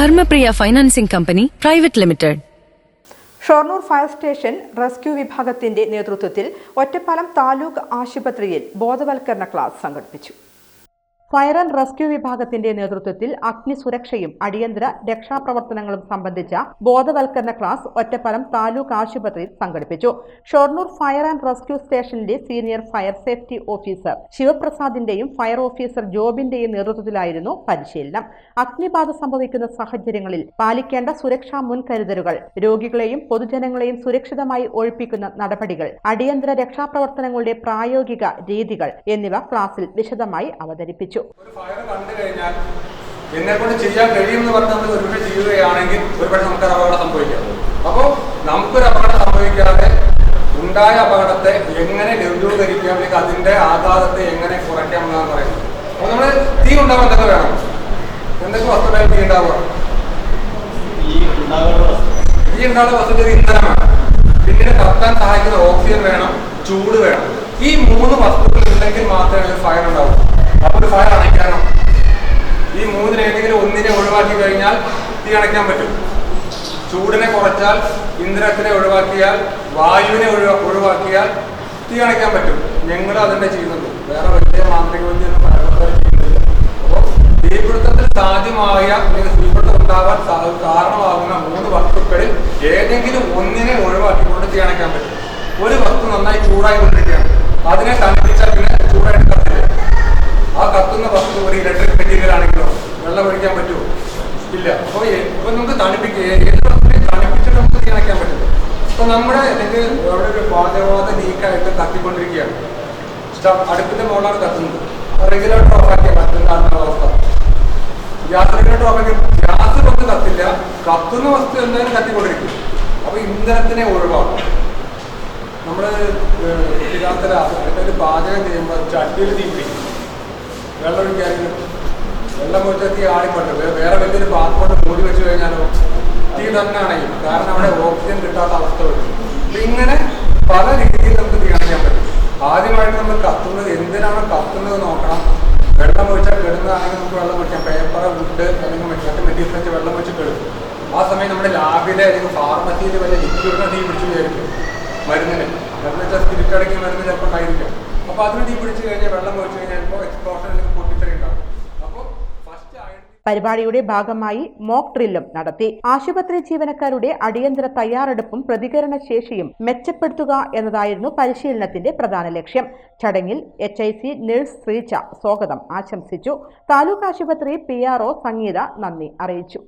Dharmapriya financing company private limited. Shoranur fire station rescue വിഭാഗത്തിന്റെ നേതൃത്വത്തിൽ ഒറ്റപ്പാലം താലൂക്ക് ആശുപത്രിയിൽ ബോധവൽക്കരണ ക്ലാസ് സംഘടിപ്പിച്ചു. ഫയർ ആൻഡ് റെസ്ക്യൂ വിഭാഗത്തിന്റെ നേതൃത്വത്തിൽ അഗ്നിസുരക്ഷയും അടിയന്തര രക്ഷാപ്രവർത്തനങ്ങളും സംബന്ധിച്ച ബോധവൽക്കരണ ക്ലാസ് ഒറ്റപ്പാലം താലൂക്ക് ആശുപത്രിയിൽ സംഘടിപ്പിച്ചു. ഷൊർണൂർ ഫയർ ആൻഡ് റെസ്ക്യൂ സ്റ്റേഷനിലെ സീനിയർ ഫയർ സേഫ്റ്റി ഓഫീസർ ശിവപ്രസാദിന്റെയും ഫയർ ഓഫീസർ ജോബിന്റെയും നേതൃത്വത്തിലായിരുന്നു പരിശീലനം. അഗ്നിബാധ സംഭവിക്കുന്ന സാഹചര്യങ്ങളിൽ പാലിക്കേണ്ട സുരക്ഷാ മുൻകരുതലുകൾ, രോഗികളെയും പൊതുജനങ്ങളെയും സുരക്ഷിതമായി ഒഴിപ്പിക്കുന്ന നടപടികൾ, അടിയന്തര രക്ഷാപ്രവർത്തനങ്ങളുടെ പ്രായോഗിക രീതികൾ എന്നിവ ക്ലാസിൽ വിശദമായി അവതരിപ്പിച്ചു. ഒരു ഫയർ കണ്ടു കഴിഞ്ഞാൽ എന്നെക്കൊണ്ട് ചെയ്യാൻ കഴിയുമെന്ന് പറഞ്ഞ് നമ്മൾ ഒരുപക്ഷെ ചെയ്യുകയാണെങ്കിൽ ഒരുപക്ഷെ നമുക്കൊരു അപകടം സംഭവിക്കാം. അപ്പോൾ നമുക്കൊരു അപകടം സംഭവിക്കാതെ ഉണ്ടായ അപകടത്തെ എങ്ങനെ ലഘൂകരിക്കാം, അല്ലെങ്കിൽ അതിന്റെ ആഘാതത്തെ എങ്ങനെ കുറയ്ക്കാം എന്നാണ് പറയുന്നത്. അപ്പോൾ നമ്മൾ തീ ഉണ്ടാവാൻ എന്തൊക്കെ വേണം? എന്തൊക്കെ വസ്തുക്കളായി തീ ഉണ്ടാവുക? തീ ഉണ്ടാവുന്ന വസ്തുക്കൾ ഇന്ധനമാണ്. പിന്നെ കത്താൻ സഹായിക്കുന്ന ഓക്സിജൻ വേണം, ചൂട് വേണം. ഈ 3 വസ്തുക്കൾ ഉണ്ടെങ്കിൽ മാത്രമേ ഒരു ഫയർ ഉണ്ടാവൂ. അപ്പോൾ ഒരു ഫയർ അണയ്ക്കാനോ ഈ 3 ഏതെങ്കിലും ഒന്നിനെ ഒഴിവാക്കി കഴിഞ്ഞാൽ തീ അണയ്ക്കാൻ പറ്റും. ചൂടിനെ കുറച്ചാൽ, ഇന്ധനത്തിനെ ഒഴിവാക്കിയാൽ, വായുവിനെ ഒഴിവാക്കിയാൽ തീ അണയ്ക്കാൻ പറ്റും. ഞങ്ങൾ അതിന്റെ ചെയ്യുന്നുണ്ട്. വേറെ വലിയ മാന്ത്രിക വിദ്യയൊന്നും ചെയ്യുന്നില്ല. അപ്പോൾ തീപിടുത്തത്തിൽ സാധ്യമായ അല്ലെങ്കിൽ തീപിടുത്തം ഉണ്ടാവാൻ കാരണമാകുന്ന 3 വസ്തുക്കളിൽ ഏതെങ്കിലും ഒന്നിനെ ഒഴിവാക്കിക്കൊണ്ട് തീ അണയ്ക്കാൻ പറ്റും. ഒരു വസ്തു നന്നായി ചൂടായി കൊണ്ടിരിക്കുകയാണ്, അതിനെ തണുപ്പിച്ചാൽ പിന്നെ ചൂടായിട്ട് കത്തില്ല. ആ കത്തുന്ന വസ്തു ഒരു ഇലക്ട്രിക് മെറ്റീരിയൽ ആണെങ്കിലോ വെള്ളം ഒഴിക്കാൻ പറ്റുമോ? ഇല്ല. അപ്പോൾ നമുക്ക് തണുപ്പിച്ചിട്ട് നമുക്ക് തീ അണയ്ക്കാൻ പറ്റില്ല. അപ്പോൾ നമ്മുടെ അല്ലെങ്കിൽ അവിടെ ഒരു പാചകവാത ലീക്കായിട്ട് കത്തിക്കൊണ്ടിരിക്കുകയാണ്. അടുപ്പിന്റെ മുകളിലാണ് കത്തുന്നത്. റെഗുലേറ്റർ ഓഫാക്കിയാൽ കത്തുന്ന അവസ്ഥ. ഗ്യാസ് റെഗുലേറ്റർ ഓഫാക്കി ഗ്യാസ് കൊണ്ട് കത്തില്ല, കത്തുന്ന വസ്തു എന്തായാലും കത്തിക്കൊണ്ടിരിക്കും. അപ്പോൾ ഇന്ധനത്തിനെ ഒഴിവാക്കും. നമ്മൾ ഒരു പാചകം ചെയ്യുമ്പോൾ ചട്ടിയിൽ തീ പിടിക്കും, വെള്ളം ഒഴിക്കാനും വെള്ളം ഒഴിച്ചാൽ തീ ആളിപ്പണ്ട്. വേറെ വലിയൊരു പാത്രം മൂടി വെച്ച് കഴിഞ്ഞാലോ തീ തന്നെ അണയും. കാരണം അവിടെ ഓക്സിജൻ കിട്ടാത്ത അവസ്ഥ വരും. ഇങ്ങനെ പല രീതിയിൽ നമുക്ക് തീ അണയ്ക്കാൻ പറ്റും. ആദ്യമായിട്ട് നമ്മൾ കത്തുന്നത് എന്തിനാണ് കത്തുന്നത് നോക്കണം. വെള്ളം ഒഴിച്ചാൽ കെടുന്നതാണെങ്കിൽ നമുക്ക് വെള്ളം ഒഴിക്കാം. പേപ്പർ, വുഡ് അല്ലെങ്കിൽ മറ്റു മെറ്റീരിയൽ വെച്ച് വെള്ളം വെച്ച് കെടുക്കും. ആ സമയം നമ്മുടെ ലാബിലെ അല്ലെങ്കിൽ ഫാർമസിയിൽ വല്ല ലിക്വിഡിനെ തീ പിടിച്ചു വിചാരിക്കും. മരുന്നിന് വെച്ചാൽ സ്പിരിറ്റടക്കിയ മരുന്ന് ചിലപ്പോൾ ഉണ്ടായിരിക്കും. അപ്പോൾ അതിന് തീ പിടിച്ചു കഴിഞ്ഞാൽ വെള്ളം ഒഴിച്ചു കഴിഞ്ഞാൽ ഇപ്പോൾ എക്സ്പ്ലോഷൻ അല്ലെങ്കിൽ പൊട്ടിത്തെറി ഉണ്ടാകും. അപ്പോൾ പരിപാടിയുടെ ഭാഗമായി മോക്ക് ഡ്രില്ലും നടത്തി. ആശുപത്രി ജീവനക്കാരുടെ അടിയന്തര തയ്യാറെടുപ്പും പ്രതികരണ ശേഷിയും മെച്ചപ്പെടുത്തുക എന്നതായിരുന്നു പരിശീലനത്തിന്റെ പ്രധാന ലക്ഷ്യം. ചടങ്ങിൽ HIC നഴ്സ് ശ്രീച്ച സ്വാഗതം ആശംസിച്ചു. താലൂക്ക് ആശുപത്രി PRO സംഗീത നന്ദി അറിയിച്ചു.